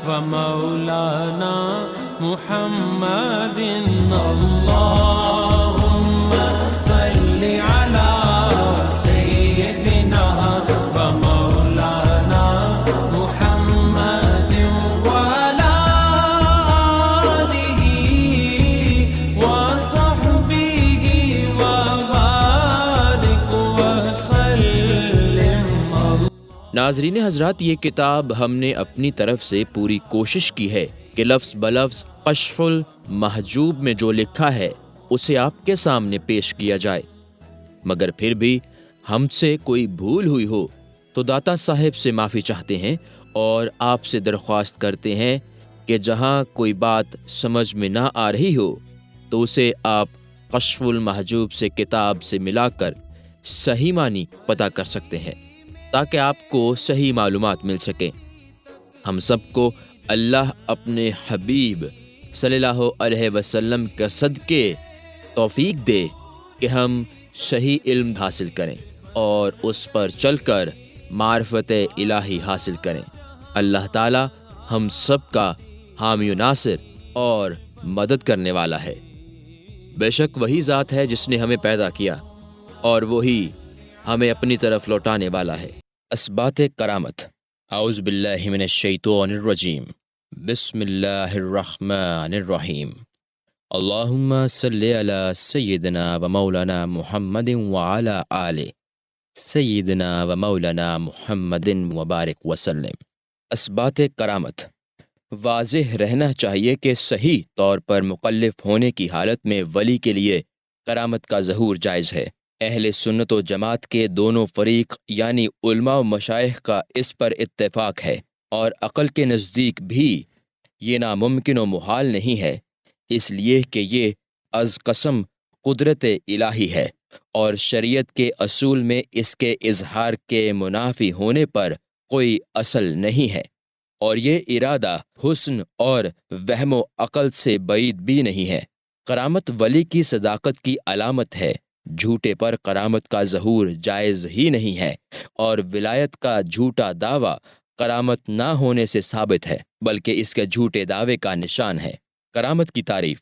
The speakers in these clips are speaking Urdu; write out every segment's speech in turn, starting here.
ومولانا محمد اللهم صل على سيدنا ومولانا محمد وعلى آله وصحبه وبارك وسلم. ناظرین حضرات، یہ کتاب ہم نے اپنی طرف سے پوری کوشش کی ہے کہ لفظ بلفظ کشف المحجوب میں جو لکھا ہے اسے آپ کے سامنے پیش کیا جائے، مگر پھر بھی ہم سے کوئی بھول ہوئی ہو تو داتا صاحب سے معافی چاہتے ہیں اور آپ سے درخواست کرتے ہیں کہ جہاں کوئی بات سمجھ میں نہ آ رہی ہو تو اسے آپ کشف المحجوب سے کتاب سے ملا کر صحیح معنی پتہ کر سکتے ہیں تاکہ آپ کو صحیح معلومات مل سکیں. ہم سب کو اللہ اپنے حبیب صلی اللہ علیہ وسلم کا صدقے توفیق دے کہ ہم صحیح علم حاصل کریں اور اس پر چل کر معرفت الہی حاصل کریں. اللہ تعالی ہم سب کا حامی و ناصر اور مدد کرنے والا ہے. بے شک وہی ذات ہے جس نے ہمیں پیدا کیا اور وہی ہمیں اپنی طرف لوٹانے والا ہے. اثبات کرامت. اعوذ باللہ من الشیطان الرجیم. بسم اللہ الرحمن الرحیم. اللہم صلی علی سیدنا و مولانا محمد وعلی آل سیدنا و مولانا محمد وبارک وسلم. اثبات کرامت. واضح رہنا چاہیے کہ صحیح طور پر مکلف ہونے کی حالت میں ولی کے لیے کرامت کا ظہور جائز ہے. اہل سنت و جماعت کے دونوں فریق یعنی علماء و مشائخ کا اس پر اتفاق ہے اور عقل کے نزدیک بھی یہ ناممکن و محال نہیں ہے، اس لیے کہ یہ از قسم قدرت الہی ہے اور شریعت کے اصول میں اس کے اظہار کے منافی ہونے پر کوئی اصل نہیں ہے، اور یہ ارادہ حسن اور وہم و عقل سے بعید بھی نہیں ہے. کرامت ولی کی صداقت کی علامت ہے. جھوٹے پر کرامت کا ظہور جائز ہی نہیں ہے اور ولایت کا جھوٹا دعویٰ کرامت نہ ہونے سے ثابت ہے بلکہ اس کے جھوٹے دعوے کا نشان ہے. کرامت کی تعریف.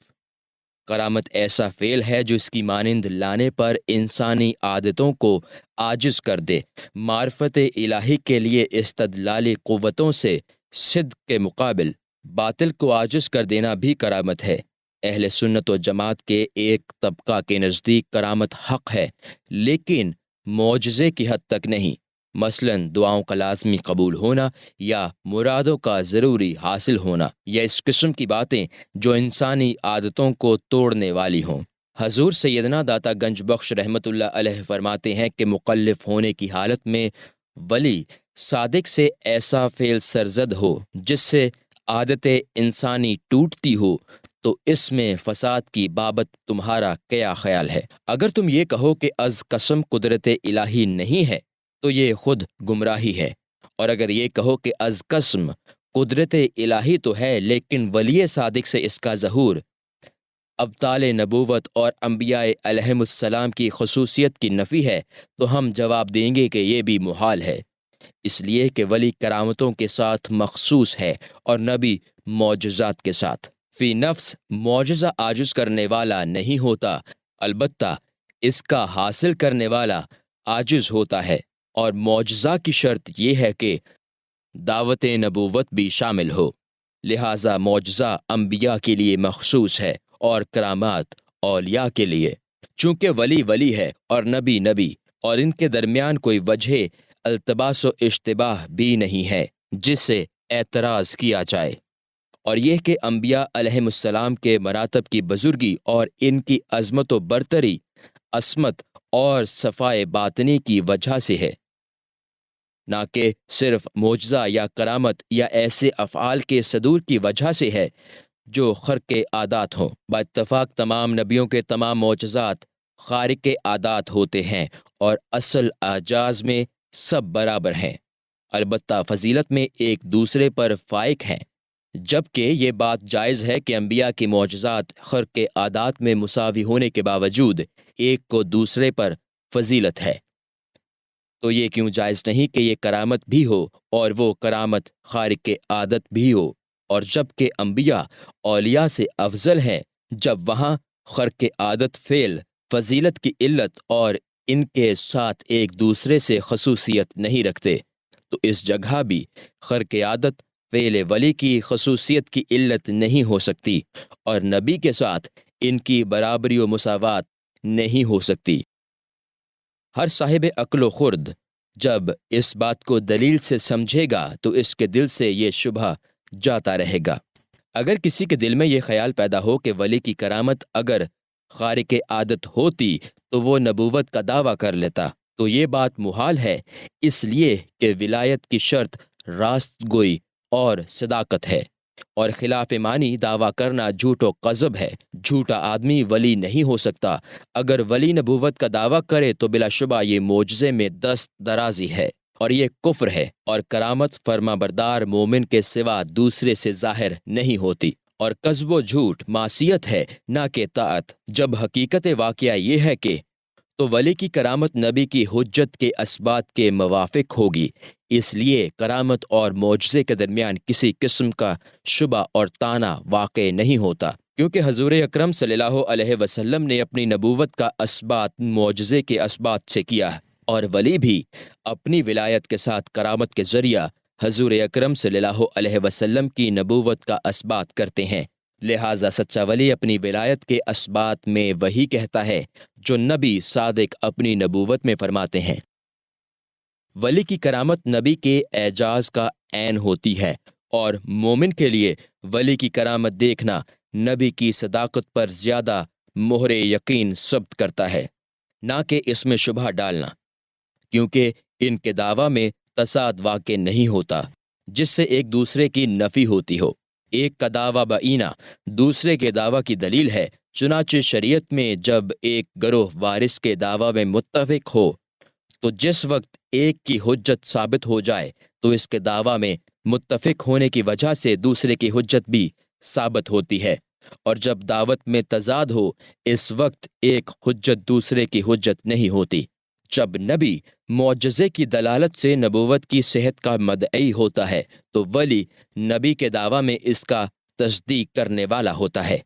کرامت ایسا فعل ہے جو اس کی مانند لانے پر انسانی عادتوں کو عاجز کر دے. معرفت الہی کے لیے استدلالی قوتوں سے صدق کے مقابل باطل کو عاجز کر دینا بھی کرامت ہے. اہل سنت و جماعت کے ایک طبقہ کے نزدیک کرامت حق ہے لیکن معجزے کی حد تک نہیں، مثلا دعاؤں کا لازمی قبول ہونا یا مرادوں کا ضروری حاصل ہونا یا اس قسم کی باتیں جو انسانی عادتوں کو توڑنے والی ہوں. حضور سیدنا داتا گنج بخش رحمۃ اللہ علیہ فرماتے ہیں کہ مکلف ہونے کی حالت میں ولی صادق سے ایسا فعل سرزد ہو جس سے عادت انسانی ٹوٹتی ہو تو اس میں فساد کی بابت تمہارا کیا خیال ہے؟ اگر تم یہ کہو کہ از قسم قدرت الہی نہیں ہے تو یہ خود گمراہی ہے، اور اگر یہ کہو کہ از قسم قدرت الہی تو ہے لیکن ولی صادق سے اس کا ظہور ابطال نبوت اور انبیاء علیہم السلام کی خصوصیت کی نفی ہے تو ہم جواب دیں گے کہ یہ بھی محال ہے، اس لیے کہ ولی کرامتوں کے ساتھ مخصوص ہے اور نبی معجزات کے ساتھ. فی نفس معجزہ عاجز کرنے والا نہیں ہوتا، البتہ اس کا حاصل کرنے والا عاجز ہوتا ہے، اور معجزہ کی شرط یہ ہے کہ دعوت نبوت بھی شامل ہو. لہٰذا معجزہ انبیاء کے لیے مخصوص ہے اور کرامات اولیاء کے لیے. چونکہ ولی ولی ہے اور نبی نبی، اور ان کے درمیان کوئی وجہ التباس و اشتباہ بھی نہیں ہے جس سے اعتراض کیا جائے، اور یہ کہ انبیاء علیہم السلام کے مراتب کی بزرگی اور ان کی عظمت و برتری عصمت اور صفائے باطنی کی وجہ سے ہے، نہ کہ صرف معجزہ یا کرامت یا ایسے افعال کے صدور کی وجہ سے ہے جو خرق عادات ہوں. باتفاق تمام نبیوں کے تمام معجزات خارق عادات ہوتے ہیں اور اصل اعجاز میں سب برابر ہیں، البتہ فضیلت میں ایک دوسرے پر فائق ہیں، جبکہ یہ بات جائز ہے کہ انبیاء کی معجزات خرق عادات میں مساوی ہونے کے باوجود ایک کو دوسرے پر فضیلت ہے. تو یہ کیوں جائز نہیں کہ یہ کرامت بھی ہو اور وہ کرامت خارق عادت بھی ہو؟ اور جب کہ انبیاء اولیاء سے افضل ہیں، جب وہاں خرق عادت فعل فضیلت کی علت اور ان کے ساتھ ایک دوسرے سے خصوصیت نہیں رکھتے، تو اس جگہ بھی خرق عادت فعل ولی کی خصوصیت کی علت نہیں ہو سکتی اور نبی کے ساتھ ان کی برابری و مساوات نہیں ہو سکتی۔ ہر صاحب عقل و خرد جب اس بات کو دلیل سے سمجھے گا تو اس کے دل سے یہ شبہ جاتا رہے گا۔ اگر کسی کے دل میں یہ خیال پیدا ہو کہ ولی کی کرامت اگر خارق عادت ہوتی تو وہ نبوت کا دعویٰ کر لیتا، تو یہ بات محال ہے، اس لیے کہ ولایت کی شرط راست گوئی اور صداقت ہے، اور خلاف معنی دعویٰ کرنا جھوٹ و کذب ہے۔ جھوٹا آدمی ولی نہیں ہو سکتا۔ اگر ولی نبوت کا دعویٰ کرے تو بلا شبہ یہ معجزے میں دست درازی ہے اور یہ کفر ہے، اور کرامت فرما بردار مومن کے سوا دوسرے سے ظاہر نہیں ہوتی، اور کذب و جھوٹ معصیت ہے نہ کہ طاعت۔ جب حقیقت واقعہ یہ ہے کہ تو ولی کی کرامت نبی کی حجت کے اثبات کے موافق ہوگی، اس لیے کرامت اور معجزے کے درمیان کسی قسم کا شبہ اور تانا واقع نہیں ہوتا، کیونکہ حضور اکرم صلی اللہ علیہ وسلم نے اپنی نبوت کا اثبات معجزے کے اثبات سے کیا ہے، اور ولی بھی اپنی ولایت کے ساتھ کرامت کے ذریعہ حضور اکرم صلی اللہ علیہ وسلم کی نبوت کا اثبات کرتے ہیں۔ لہٰذا سچا ولی اپنی ولایت کے اثبات میں وہی کہتا ہے جو نبی صادق اپنی نبوت میں فرماتے ہیں۔ ولی کی کرامت نبی کے اعجاز کا عین ہوتی ہے، اور مومن کے لیے ولی کی کرامت دیکھنا نبی کی صداقت پر زیادہ مہر یقین ثبت کرتا ہے، نہ کہ اس میں شبہ ڈالنا، کیونکہ ان کے دعویٰ میں تضاد واقع نہیں ہوتا جس سے ایک دوسرے کی نفی ہوتی ہو۔ ایک کا دعویٰ بعینہ دوسرے کے دعویٰ کی دلیل ہے، چنانچہ شریعت میں جب ایک گروہ وارث کے دعویٰ میں متفق ہو تو جس وقت ایک کی حجت ثابت ہو جائے تو اس کے دعویٰ میں متفق ہونے کی وجہ سے دوسرے کی حجت بھی ثابت ہوتی ہے، اور جب دعوت میں تضاد ہو اس وقت ایک حجت دوسرے کی حجت نہیں ہوتی۔ جب نبی معجزے کی دلالت سے نبوت کی صحت کا مدعی ہوتا ہے تو ولی نبی کے دعویٰ میں اس کا تصدیق کرنے والا ہوتا ہے،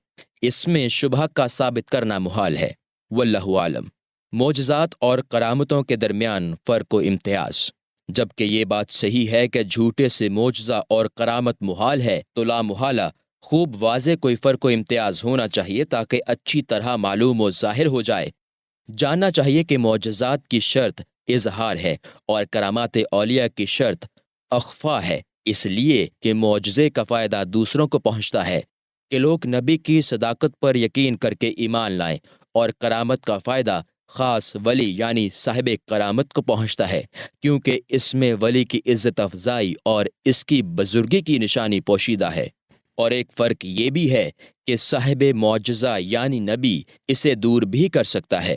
اس میں شبہ کا ثابت کرنا محال ہے۔ واللہ عالم۔ معجزات اور کرامتوں کے درمیان فرق و امتیاز۔ جبکہ یہ بات صحیح ہے کہ جھوٹے سے معجزہ اور کرامت محال ہے، تو لا محالہ خوب واضح کوئی فرق و امتیاز ہونا چاہیے تاکہ اچھی طرح معلوم و ظاہر ہو جائے۔ جاننا چاہیے کہ معجزات کی شرط اظہار ہے اور کرامات اولیاء کی شرط اخفا ہے، اس لیے کہ معجزے کا فائدہ دوسروں کو پہنچتا ہے کہ لوگ نبی کی صداقت پر یقین کر کے ایمان لائیں، اور کرامت کا فائدہ خاص ولی یعنی صاحب کرامت کو پہنچتا ہے، کیونکہ اس میں ولی کی عزت افزائی اور اس کی بزرگی کی نشانی پوشیدہ ہے۔ اور ایک فرق یہ بھی ہے کہ صاحب معجزہ یعنی نبی اسے دور بھی کر سکتا ہے،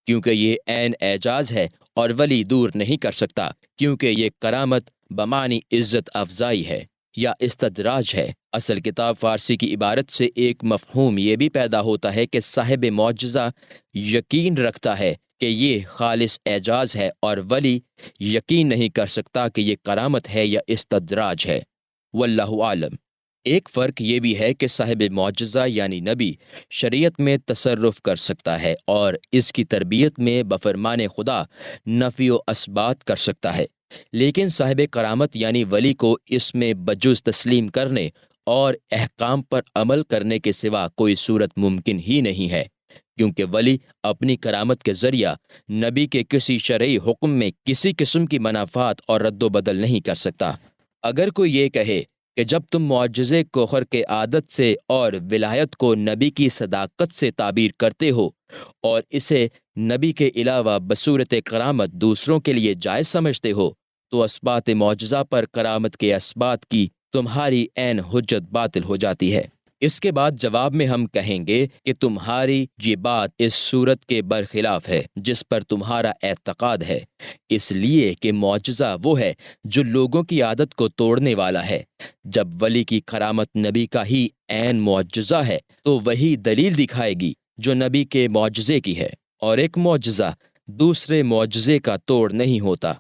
کیونکہ یہ عین اعجاز ہے، اور ولی دور نہیں کر سکتا کیونکہ یہ کرامت بمعنی عزت افزائی ہے یا استدراج ہے۔ اصل کتاب فارسی کی عبارت سے ایک مفہوم یہ بھی پیدا ہوتا ہے کہ صاحب معجزہ یقین رکھتا ہے کہ یہ خالص اعجاز ہے، اور ولی یقین نہیں کر سکتا کہ یہ کرامت ہے یا استدراج ہے۔ واللہ عالم۔ ایک فرق یہ بھی ہے کہ صاحب معجزہ یعنی نبی شریعت میں تصرف کر سکتا ہے اور اس کی تربیت میں بفرمان خدا نفی و اثبات کر سکتا ہے، لیکن صاحب کرامت یعنی ولی کو اس میں بجز تسلیم کرنے اور احکام پر عمل کرنے کے سوا کوئی صورت ممکن ہی نہیں ہے، کیونکہ ولی اپنی کرامت کے ذریعہ نبی کے کسی شرعی حکم میں کسی قسم کی منافات اور رد و بدل نہیں کر سکتا۔ اگر کوئی یہ کہے کہ جب تم معجزے کو خرق عادت سے اور ولایت کو نبی کی صداقت سے تعبیر کرتے ہو اور اسے نبی کے علاوہ بصورت کرامت دوسروں کے لیے جائز سمجھتے ہو، تو اثبات معجزہ پر کرامت کے اثبات کی تمہاری عین حجت باطل ہو جاتی ہے۔ اس کے بعد جواب میں ہم کہیں گے کہ تمہاری یہ بات اس صورت کے برخلاف ہے جس پر تمہارا اعتقاد ہے، اس لیے کہ معجزہ وہ ہے جو لوگوں کی عادت کو توڑنے والا ہے۔ جب ولی کی کرامت نبی کا ہی عین معجزہ ہے تو وہی دلیل دکھائے گی جو نبی کے معجزے کی ہے، اور ایک معجزہ دوسرے معجزے کا توڑ نہیں ہوتا۔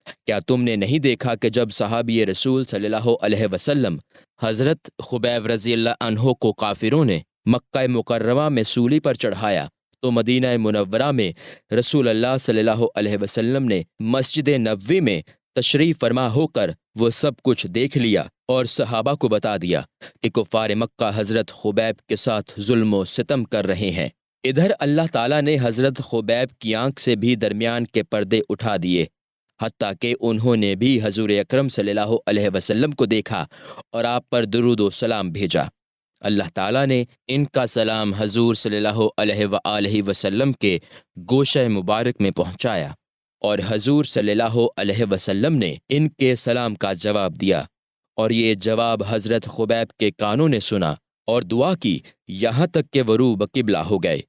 کیا تم نے نہیں دیکھا کہ جب صحابی رسول صلی اللہ علیہ وسلم حضرت خبیب رضی اللہ عنہ کو کافروں نے مکہ مکرمہ میں سولی پر چڑھایا تو مدینہ منورہ میں رسول اللہ صلی اللہ علیہ وسلم نے مسجد نبوی میں تشریف فرما ہو کر وہ سب کچھ دیکھ لیا اور صحابہ کو بتا دیا کہ کفار مکہ حضرت خبیب کے ساتھ ظلم و ستم کر رہے ہیں۔ ادھر اللہ تعالیٰ نے حضرت خبیب کی آنکھ سے بھی درمیان کے پردے اٹھا دیے، حتیٰ کہ انہوں نے بھی حضور اکرم صلی اللہ علیہ وسلم کو دیکھا اور آپ پر درود و سلام بھیجا۔ اللہ تعالیٰ نے ان کا سلام حضور صلی اللہ علیہ وآلہ وسلم کے گوشہ مبارک میں پہنچایا اور حضور صلی اللہ علیہ وسلم نے ان کے سلام کا جواب دیا، اور یہ جواب حضرت خبیب کے کانوں نے سنا اور دعا کی، یہاں تک کہ وہ رو بقبلہ ہو گئے۔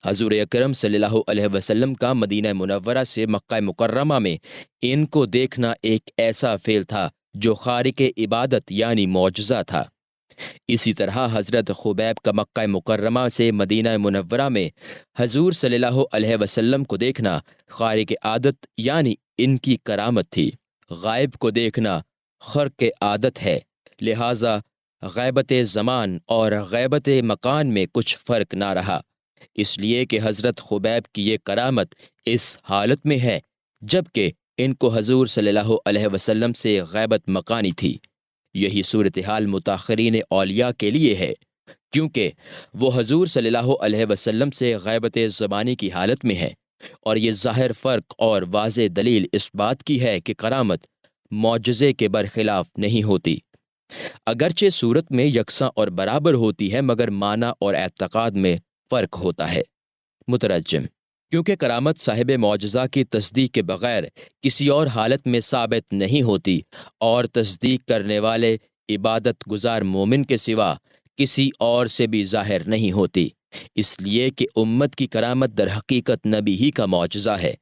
حضور اکرم صلی اللہ علیہ وسلم کا مدینہ منورہ سے مکہ مکرمہ میں ان کو دیکھنا ایک ایسا فعل تھا جو خارق عبادت یعنی معجزہ تھا۔ اسی طرح حضرت خبیب کا مکہ مکرمہ سے مدینہ منورہ میں حضور صلی اللہ علیہ وسلم کو دیکھنا خارق عادت یعنی ان کی کرامت تھی۔ غائب کو دیکھنا خرق عادت ہے، لہٰذا غیبت زمان اور غیبت مکان میں کچھ فرق نہ رہا، اس لیے کہ حضرت خبیب کی یہ کرامت اس حالت میں ہے جبکہ ان کو حضور صلی اللہ علیہ وسلم سے غیبت مکانی تھی۔ یہی صورتحال متاخرین اولیاء کے لیے ہے، کیونکہ وہ حضور صلی اللہ علیہ وسلم سے غیبت زمانی کی حالت میں ہے، اور یہ ظاہر فرق اور واضح دلیل اس بات کی ہے کہ کرامت معجزے کے برخلاف نہیں ہوتی، اگرچہ صورت میں یکساں اور برابر ہوتی ہے مگر معنی اور اعتقاد میں فرق ہوتا ہے۔ مترجم: کیونکہ کرامت صاحب معجزہ کی تصدیق کے بغیر کسی اور حالت میں ثابت نہیں ہوتی، اور تصدیق کرنے والے عبادت گزار مومن کے سوا کسی اور سے بھی ظاہر نہیں ہوتی، اس لیے کہ امت کی کرامت در حقیقت نبی ہی کا معجزہ ہے۔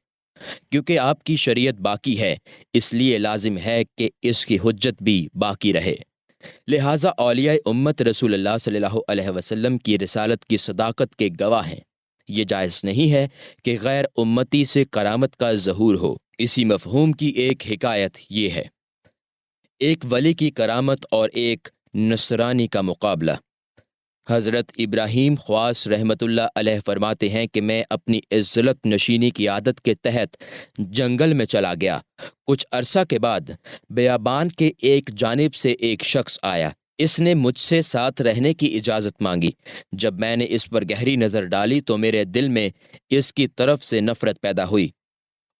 کیونکہ آپ کی شریعت باقی ہے، اس لیے لازم ہے کہ اس کی حجت بھی باقی رہے، لہٰذا اولیاء امت رسول اللہ صلی اللہ علیہ وسلم کی رسالت کی صداقت کے گواہ ہیں۔ یہ جائز نہیں ہے کہ غیر امتی سے کرامت کا ظہور ہو۔ اسی مفہوم کی ایک حکایت یہ ہے، ایک ولی کی کرامت اور ایک نصرانی کا مقابلہ۔ حضرت ابراہیم خواص رحمۃ اللہ علیہ فرماتے ہیں کہ میں اپنی عزلت نشینی کی عادت کے تحت جنگل میں چلا گیا۔ کچھ عرصہ کے بعد بیابان کے ایک جانب سے ایک شخص آیا، اس نے مجھ سے ساتھ رہنے کی اجازت مانگی۔ جب میں نے اس پر گہری نظر ڈالی تو میرے دل میں اس کی طرف سے نفرت پیدا ہوئی،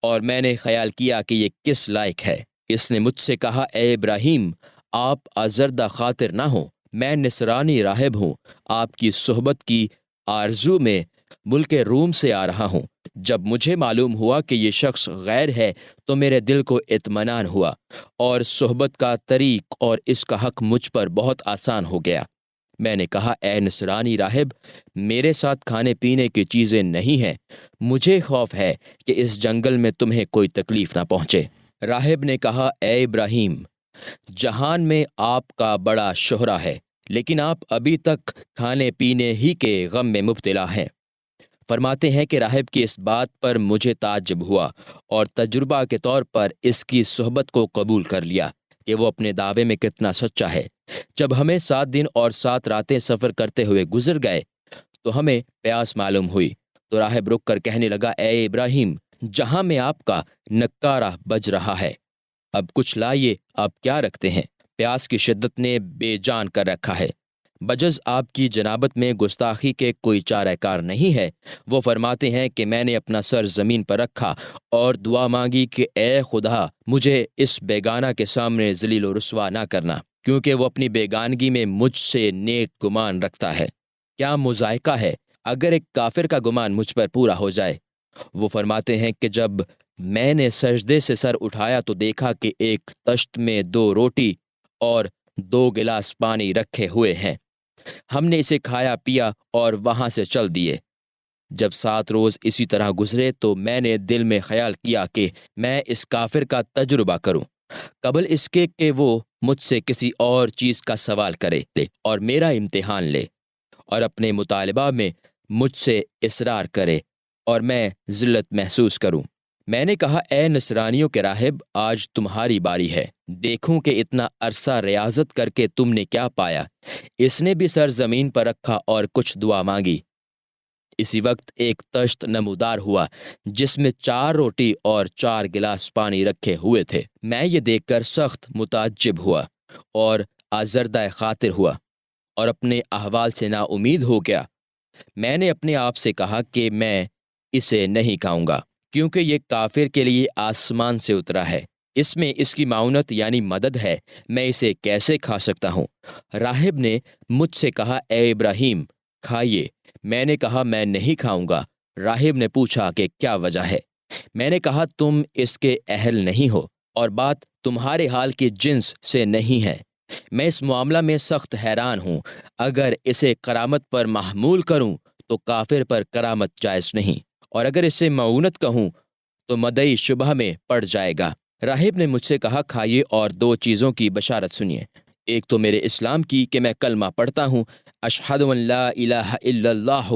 اور میں نے خیال کیا کہ یہ کس لائق ہے۔ اس نے مجھ سے کہا، اے ابراہیم، آپ آزردہ خاطر نہ ہوں، میں نصرانی راہب ہوں، آپ کی صحبت کی آرزو میں ملک روم سے آ رہا ہوں۔ جب مجھے معلوم ہوا کہ یہ شخص غیر ہے تو میرے دل کو اطمینان ہوا، اور صحبت کا طریق اور اس کا حق مجھ پر بہت آسان ہو گیا۔ میں نے کہا، اے نصرانی راہب، میرے ساتھ کھانے پینے کی چیزیں نہیں ہیں، مجھے خوف ہے کہ اس جنگل میں تمہیں کوئی تکلیف نہ پہنچے۔ راہب نے کہا، اے ابراہیم، جہان میں آپ کا بڑا شہرہ ہے، لیکن آپ ابھی تک کھانے پینے ہی کے غم میں مبتلا ہیں۔ فرماتے ہیں کہ راہب کی اس بات پر مجھے تعجب ہوا، اور تجربہ کے طور پر اس کی صحبت کو قبول کر لیا کہ وہ اپنے دعوے میں کتنا سچا ہے۔ جب ہمیں 7 دن اور 7 راتیں سفر کرتے ہوئے گزر گئے تو ہمیں پیاس معلوم ہوئی، تو راہب رک کر کہنے لگا، اے ابراہیم، جہاں میں آپ کا نکارہ بج رہا ہے، اب کچھ لائیے، آپ کیا رکھتے ہیں؟ پیاس کی شدت نے بے جان کر رکھا ہے، بجز آپ کی جنابت میں گستاخی کے کوئی چارہ کار نہیں ہے۔ وہ فرماتے ہیں کہ میں نے اپنا سر زمین پر رکھا اور دعا مانگی کہ اے خدا، مجھے اس بیگانہ کے سامنے ذلیل و رسوا نہ کرنا، کیونکہ وہ اپنی بیگانگی میں مجھ سے نیک گمان رکھتا ہے۔ کیا مذائقہ ہے اگر ایک کافر کا گمان مجھ پر پورا ہو جائے۔ وہ فرماتے ہیں کہ جب میں نے سجدے سے سر اٹھایا تو دیکھا کہ ایک تشت میں 2 روٹی اور 2 گلاس پانی رکھے ہوئے ہیں۔ ہم نے اسے کھایا پیا اور وہاں سے چل دیے۔ جب 7 روز اسی طرح گزرے تو میں نے دل میں خیال کیا کہ میں اس کافر کا تجربہ کروں، قبل اس کے کہ وہ مجھ سے کسی اور چیز کا سوال کرے اور میرا امتحان لے، اور اپنے مطالبہ میں مجھ سے اصرار کرے اور میں ذلت محسوس کروں۔ میں نے کہا اے نصرانیوں کے راہب، آج تمہاری باری ہے، دیکھوں کہ اتنا عرصہ ریاضت کر کے تم نے کیا پایا۔ اس نے بھی سر زمین پر رکھا اور کچھ دعا مانگی۔ اسی وقت ایک تشت نمودار ہوا جس میں 4 روٹی اور 4 گلاس پانی رکھے ہوئے تھے۔ میں یہ دیکھ کر سخت متعجب ہوا اور آزردہ خاطر ہوا اور اپنے احوال سے نا امید ہو گیا۔ میں نے اپنے آپ سے کہا کہ میں اسے نہیں کھاؤں گا، کیونکہ یہ کافر کے لیے آسمان سے اترا ہے، اس میں اس کی معاونت یعنی مدد ہے، میں اسے کیسے کھا سکتا ہوں؟ راہب نے مجھ سے کہا اے ابراہیم کھائیے۔ میں نے کہا میں نہیں کھاؤں گا۔ راہب نے پوچھا کہ کیا وجہ ہے؟ میں نے کہا تم اس کے اہل نہیں ہو اور بات تمہارے حال کی جنس سے نہیں ہے۔ میں اس معاملہ میں سخت حیران ہوں، اگر اسے کرامت پر محمول کروں تو کافر پر کرامت جائز نہیں، اور اگر اسے معونت کہوں تو مدعی شبہ میں پڑ جائے گا۔ راہب نے مجھ سے کہا کھائیے اور 2 چیزوں کی بشارت سنیے، ایک تو میرے اسلام کی کہ میں کلمہ پڑھتا ہوں اشہد ان لا الہ الا اللہ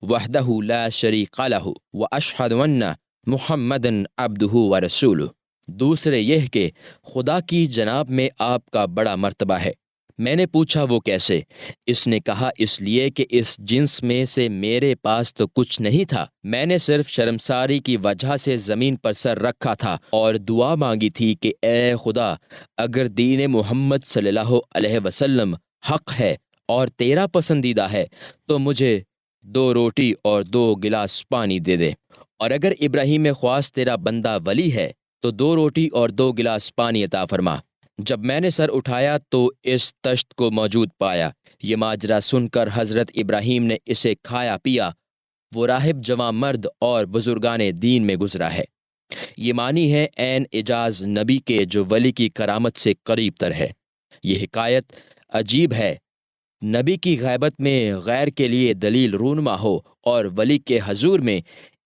وحدہ لا شریک لہ واشہد ان محمدا عبدہ ورسولہ، دوسرے یہ کہ خدا کی جناب میں آپ کا بڑا مرتبہ ہے۔ میں نے پوچھا وہ کیسے؟ اس نے کہا اس لیے کہ اس جنس میں سے میرے پاس تو کچھ نہیں تھا، میں نے صرف شرمساری کی وجہ سے زمین پر سر رکھا تھا اور دعا مانگی تھی کہ اے خدا، اگر دین محمد صلی اللہ علیہ وسلم حق ہے اور تیرا پسندیدہ ہے تو مجھے 2 روٹی اور 2 گلاس پانی دے دے، اور اگر ابراہیم خواص تیرا بندہ ولی ہے تو 2 روٹی اور 2 گلاس پانی عطا فرما۔ جب میں نے سر اٹھایا تو اس تشت کو موجود پایا۔ یہ ماجرا سن کر حضرت ابراہیم نے اسے کھایا پیا۔ وہ راہب جوان مرد اور بزرگان دین میں گزرا ہے۔ یہ معنی ہے عین اعجاز نبی کے جو ولی کی کرامت سے قریب تر ہے۔ یہ حکایت عجیب ہے، نبی کی غیبت میں غیر کے لیے دلیل رونما ہو اور ولی کے حضور میں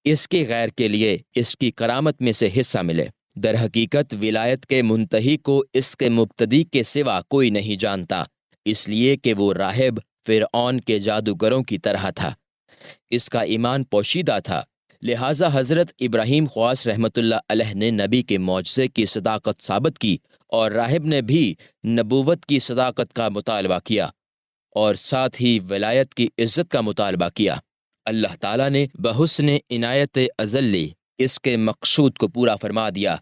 اس کے غیر کے لیے اس کی کرامت میں سے حصہ ملے۔ در حقیقت ولایت کے منتہی کو اس کے مبتدی کے سوا کوئی نہیں جانتا، اس لیے کہ وہ راہب فرعون کے جادوگروں کی طرح تھا، اس کا ایمان پوشیدہ تھا، لہٰذا حضرت ابراہیم خواص رحمۃ اللہ علیہ نے نبی کے معجزے کی صداقت ثابت کی اور راہب نے بھی نبوت کی صداقت کا مطالبہ کیا اور ساتھ ہی ولایت کی عزت کا مطالبہ کیا۔ اللہ تعالیٰ نے بحسن عنایت ازلی اس کے مقصود کو پورا فرما دیا۔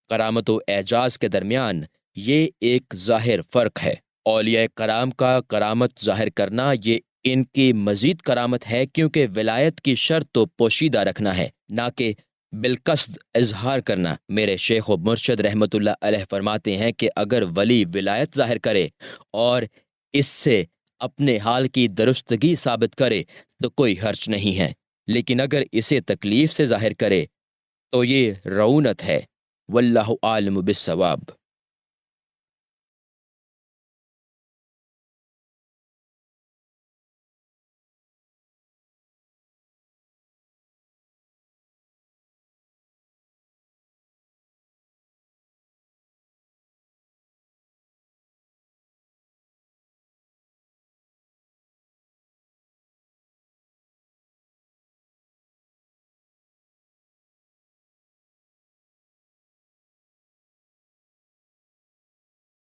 کرامت و اعجاز کے درمیان یہ ایک ظاہر فرق ہے۔ اولیاء کرام کا کرامت ظاہر کرنا یہ ان کی مزید کرامت ہے، کیونکہ ولایت کی شرط تو پوشیدہ رکھنا ہے، نہ کہ بالقصد اظہار کرنا۔ میرے شیخ و مرشد رحمۃ اللہ علیہ فرماتے ہیں کہ اگر ولی ولایت ظاہر کرے اور اس سے اپنے حال کی درستگی ثابت کرے تو کوئی حرج نہیں ہے، لیکن اگر اسے تکلیف سے ظاہر کرے تو یہ رعونت ہے۔ واللہ عالم بالصواب۔